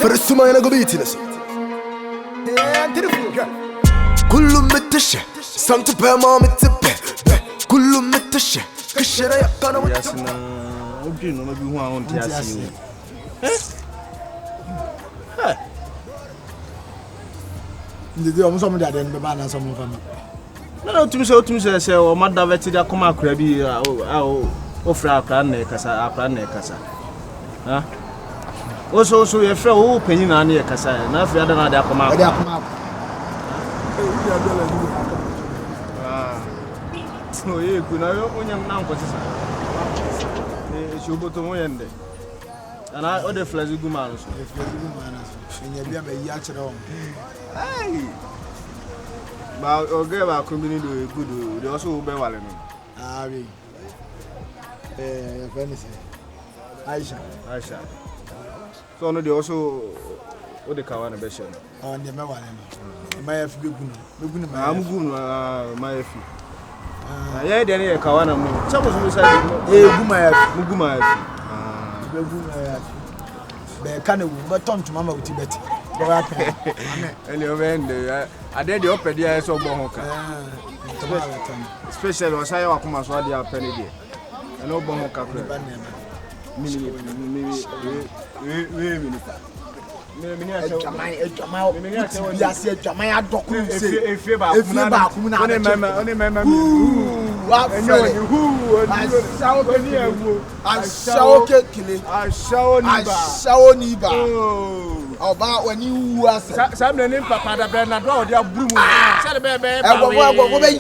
فرسوماي أنا قبيتي نسي كل متشة سمت بما متبه كل متشة كشرة يقنا متبه أبدين وما بيهوا عن تياسين ndidi o muso mu dade nbe ba na so mu fami na otumi se o ma daveti da koma akura bi o fra akra na kasa ha so ye fra o panyin na na kasa na afia da na da koma so ye ku na yo onyam na nko sisa e oboto mo yende ana o de flazi guma no so enya bia ba yi a kire o hey ba oge ba kombini do good do also be wale no abi ya fanisi Aisha so no de also o de kawa na be share no de me wale no ma ya fi begunu ma am gunu ma ya fi ya de ne kawa na mu chamo so sai guma ya mu guma ya fi begunu ya be kana wu be tonto mama uti beti ele ovende ade de opedi ya so bo ho ka special o sai wa kuma so ade apene de ene o bo ho ka kra mini Oba when you are some name papa da be na do o dia buru mu se be be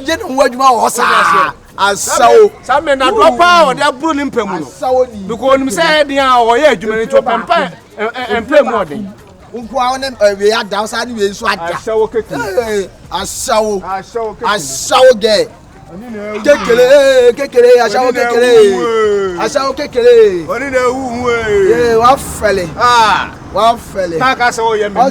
je no adwuma wo sa asawo some na do pa o dia buru ni mpamu no because onim se dia o ye adwuma ni to pampa empamu odin unko a won we ada sa ni we so ada asawo kekele asawo ge kekele asawo kekele oni na wu we wa fele ta ka se o ye me o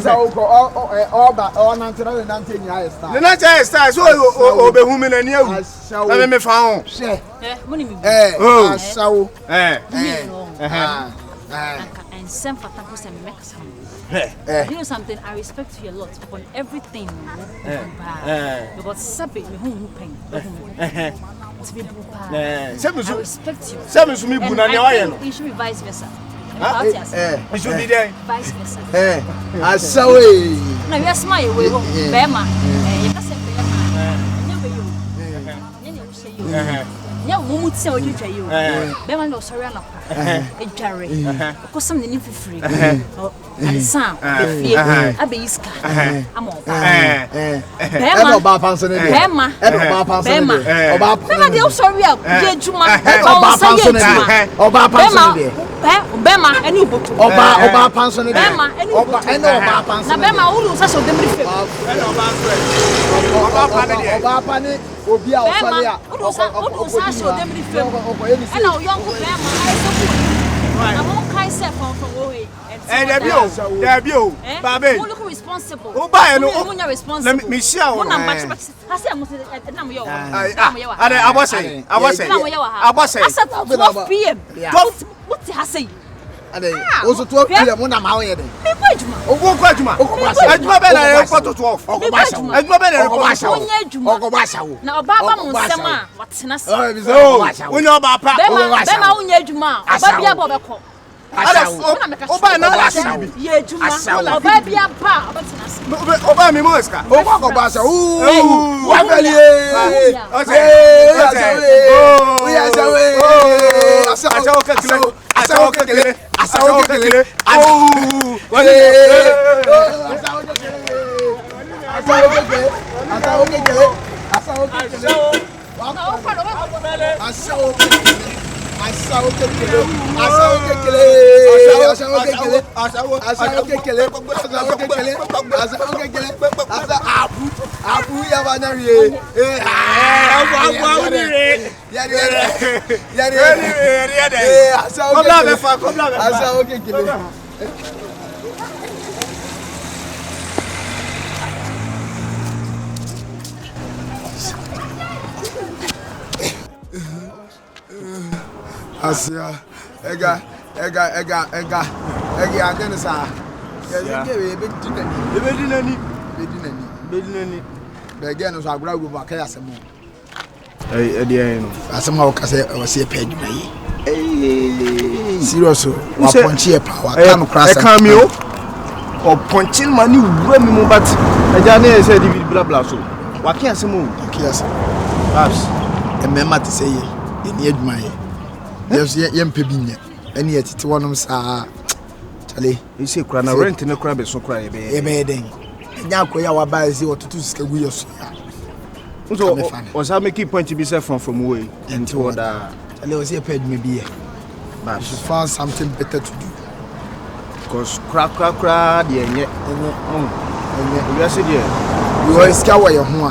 nantira ni high star ni na che star so o be hu me na ni awu na me fa ho mo ni mi asawo and some fata ko se me kasa you know something, I respect you a lot upon everything because sabi me hu pen to be bupa I respect you sabi so mi bu na ne waye no you should be vice versa you should be there vice versa asawo na we smile we go bema you ka se bema nyebe yo nyene wo se yo ya mumu tse o twetwa yo be man no sorry na pa edware ko sam ne ni fufuri ansa be fie abe iska amo bema oba panso ne bema oba panso ne oba de o sorry a je juma oba panso ne oba panso ne bema eni oboto oba panso ne bema eni oba panso na bema ulu sa so dem rife oba pa ne obi a osale a ulu sa so dem rife ena o yonko bema ai so ku na mo kai se from we there be o babe who look responsible o ba e no who nya responsible me share o na mbachi ase am se na mo yo ade abose asa 12 pm what hase ade o so 12 pm na ma wo ye de me ko adwuma adwuma be na report to 12 adwuma be na report to onya adwuma na oba ba mo nsem a watena se onya oba pa bema onya adwuma oba bia bo be ko oba na la sibi ye adwuma oba bia pa obetena se oba mi mo eska oba ko ba sa wa veli asawo kekele abu ya bana rie Asia, ega. I can't say. Yes, Bedinani. Again, I grab with my case. I somehow can say I was a page. Seriously, what punch power? I cameo or punching money when we move, but I just said blah blah. So, what can I say? Yes, perhaps a member to say in the edge my yes, young Pebin, and yet it's one of them. Charlie, you see, Crana rent in a crab is so cry a bedding. Yakoya wa ba zi otutu sika gu yoso ya so was I make point to be set from way into other tell us here paid me be but you found something better to do because crack the enye we are said here you always scawa your ho a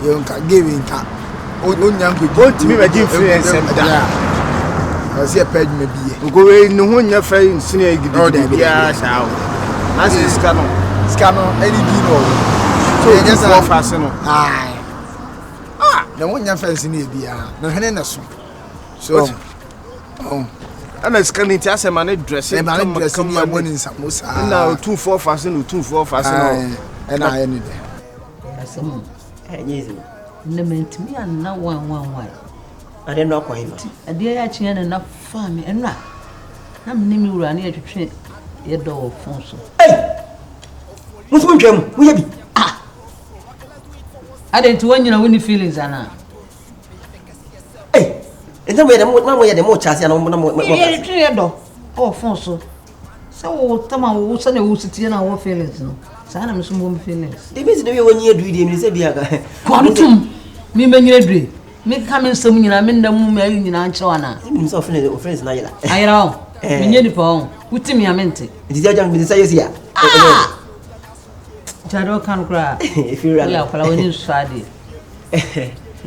you can give in ka onyan go to me my influence I was here paid me be go we no ho nya fa insine gidi ya sao as is canon Scano, any people. So you just off as no. The one young fancy need be no Henderson. So, and I scanning just a man dressing, man dressing my winning samosa. Now 2-4 fasten, 2-4 fasten, and I ended. Some meant me and now one why. I don't know quite. A dear actually enough farming and not. I'm naming you near to train your door, Fonso. Hey! Muslim, we have I didn't want you know any feelings, Anna. Hey, and then we had the more chassis and oh, Fonso. So, Tama will send a city and our feelings. No, Sana some feelings. They basically 1 year dream, they say, Quantum, me, Menry, me coming some in a minute, in Anchoana. Himself in the friends, Naila. I know, and you phone, put me a mente. It is a young minister here. Chado can cry if you really are following Friday.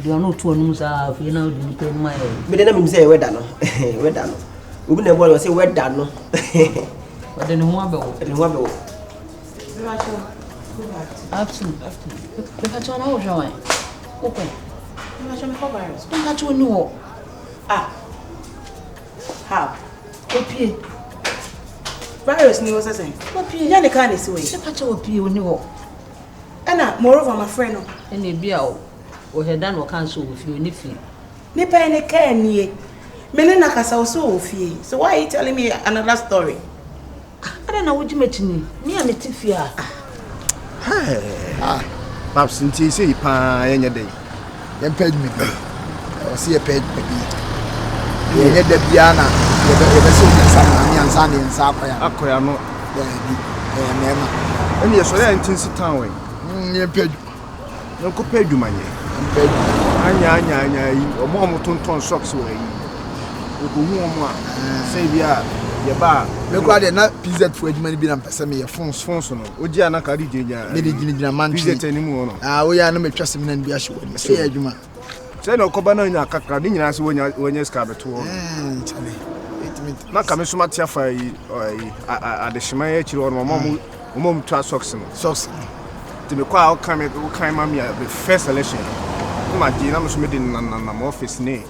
You are not two news of you know, my but then say, we're done. We're done. We never say, we're done. But then one absolutely. Look at your own joy. Open. Don't catch you know. How? Okay. Virus ni was saying. Yana can is way. The patch of you know. Anna, moreover, my friend, any beer or had done or cancel with you, Niffy. Nipper any care near. Melina Casa so fee. So why are you telling me another story? I don't know what you met me. Me and Tiffia. Perhaps since you say any day. Then paid me. I was here paid me. You had the piano. You Sunday and Sapphire. Akoyano. And yes, I intensity town. You paid. No compared to my name. Anya, or more ton socks away. Say, your bar. Look at it, not pizza for many been and me a phone's no. Would you not carry the man visit anymore? We are not trusting and be assured. Say, you man. Say no cobana in a cacradin as when you scab it. Not coming so much at the Shemay or my mom trust socks. To be quite coming, mammy at the first election. My dear, I was made in an office name.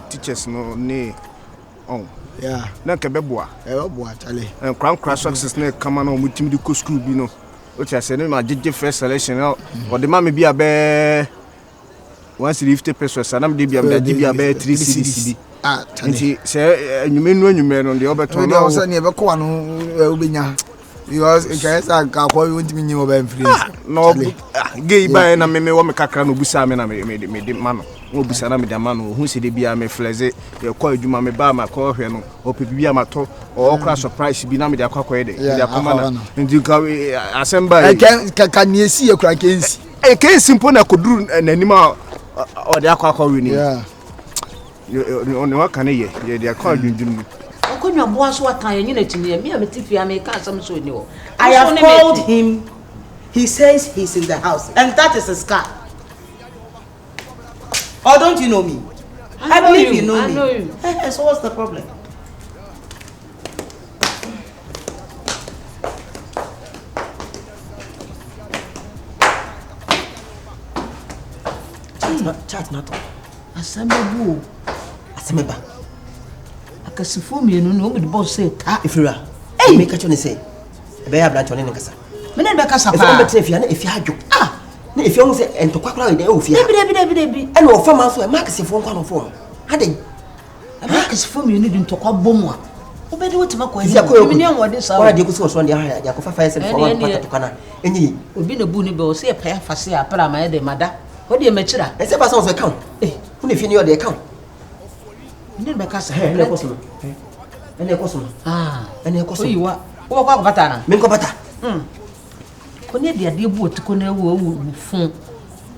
Teachers no nay. Oh, yeah, Nakabeboa, Charlie, and Crown Crash Success neck come on with Timmy school, you know, which I said in my first selection out, or the mammy be a bear. Once you leave the pesos, and I'm a bear 3 CDC. And she said, you mean when you met on the other time, I was never quite. Because in case I can't call you to me, you were free. No, gay by and I may want to crack no busam and I made man. No busana with a man who said, be a me flaze, you call you mamma bar, call her no, or be a mato, or crash surprise, be not with a cockade. And you can assemble. I can you see a crack case? A case simple I could do an animal or the aqua winning. Yeah, you only what can you? They are called you. Your boss, what kind of unity near me? I'm a tiffy, I may catch some so new. I have called him. He says he's in the house, and that is a scar. Or don't you know me? I believe you know me. I know you. So what's the problem? Chat not. Asemba. akasifu mienu no me the boss say ta ifira hey make a say e be ya branch on nkasa me na be kasa pa e be trefia na efia adwo na efia ho say entokwa de o fia debi e na ofama so e makasifo nkwa no fo ade akasifu mienu di ntokwa bomu a obedi wotima kwa me ni anwode sa wa de ko so de ha ya ko fa fa say for one part to kana enyi obi na bu ni be o say pa ya fase a para ma de mada o de machira e say person so account hu ne fi ni o de account ni be kasa ene ko so ene ko so oyiwa wo kwa bata na me ko bata ko ne dia de bu otiko na wo fun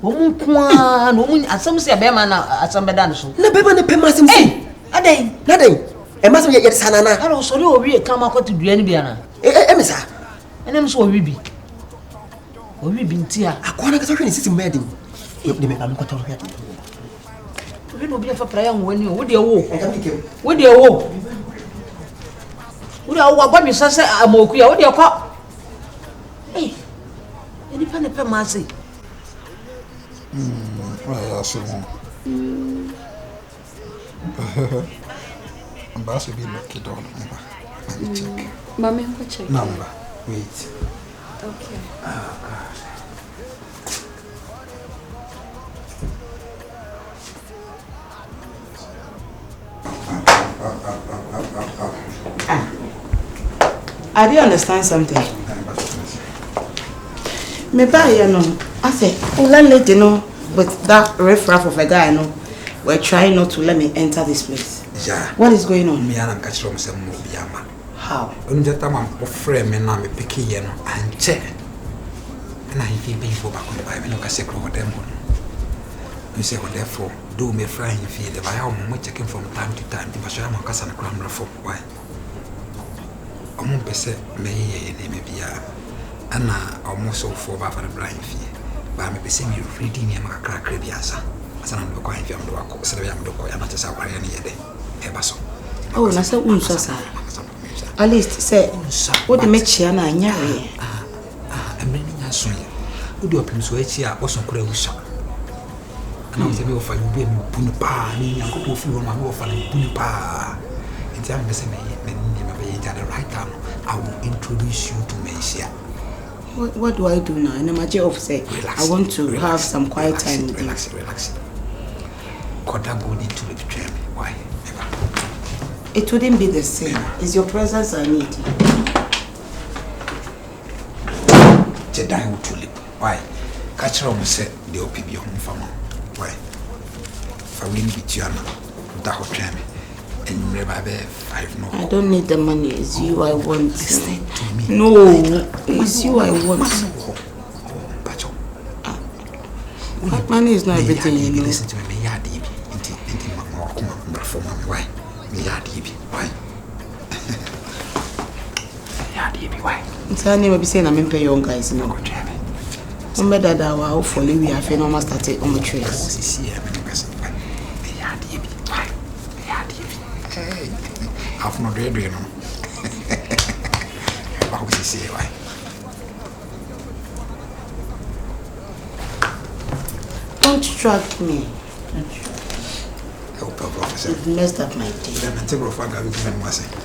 wo mu kwa no mu asam se be ma na asam be dan so na be ma ne pema asam si adai na dai e ma so ye sanana ara so le owi kama ko to dua ni bia na me sa enem so owi bi ntia akwana ka so hwe ni sisi medin de me am ko to hwe obi no bi fa prayer nwani o wo de wo agba mi sase amoku ya wo de kwa eni pa ne pe ma se ya so Ambassador be lucky down. Let me check. Mommy, I'm going to check. Number. Wait. Okay. Oh, God. I do understand something. Maybe I know. I say, landlady, with that riffraff of a guy, we're trying not to let me enter this place. Yeah. What is going on? Me and catch from some Mubiama. How? When the time I'm friend, me now me picky and check. And I feel paying for back on the Bible, no case of them. You say, well, therefore, do me frying feel the bio checking from time to time. The Basham and Cassan Crammer for why? I'm on Pesse, may be and almost so for Baffa Brian fee. But I'm a semi reading him a crack rebiasa. As I'm not quite young, so I'm not quite much as I any day. Oh, I said, at least say, what the Mechiana and Yari? I'm reading a song. Would you open so here or some crowd? And I'm saying, if I will be Punapa, and go to feel my wolf and Punapa. In time, the same at the right time, I will introduce you to Mesia. What do I do now? And I'm a of say, I want to have some quiet time. Relax. Could I go into the train? Why? It wouldn't be the same. It's your presence I need. Jedi would tulip. Why? Catch her said the OPB home farmer. Why? If I win with you, that will train me. And never have no. I don't need the money. It's you I want. Listen to me. No, it's you I want. Money is not everything, you know. Listen to me. Why? Why? It's her name. Be saying I'm in pay young guys. No. I'm better that I hopefully we have no more started on the trails. Hey, I've not read, you know. How would you say why? Don't track me. Help her, Professor. You've messed up my day. I'm take off and give me one second.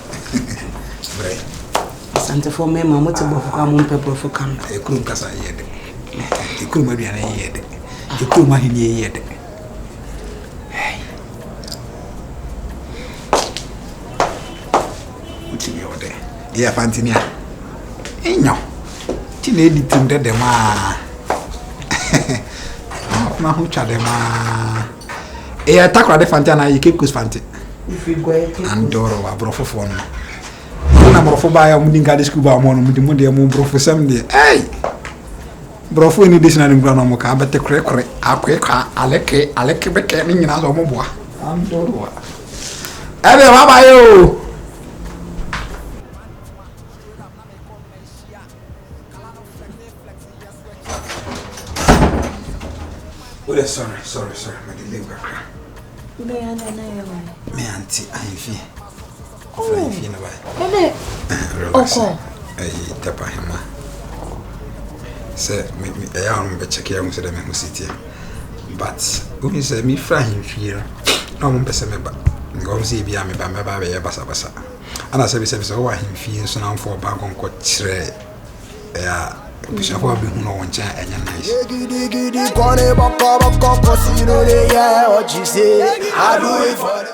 Santa for me, Mamma, to come on pepper for can. A crew casa yet. A crew maybe an yet. A crew mahini yet. Hey. What's in your day? Yeah, Fantinia. Hey, no. Tinady tinted the ma. Mahucha de ma. Eh, attack the Fantana, you keep Fanti. If we go and Doro, a brofo for me. I'm for by a moving at the scuba one with the Monday moon brofo some day. Hey! Brofo in addition to Granomoka, but the crack, a quick, Alec became in as a moboa. I'm Doro. Hey, how about you? Oh, sorry, my delivery. Me auntie, I feel. Oh, relax. I tap him. Say, I am be check here, City. But when you say me fry him here, no one person me back. Go see be me ba be basa basa. Ana sabi so wa himfi so na for ba kon ko kire bishop will be no one chat and nice. Giddy, giddy, gone, baka, baka, cause you know they, yeah, what you say. I do it for them.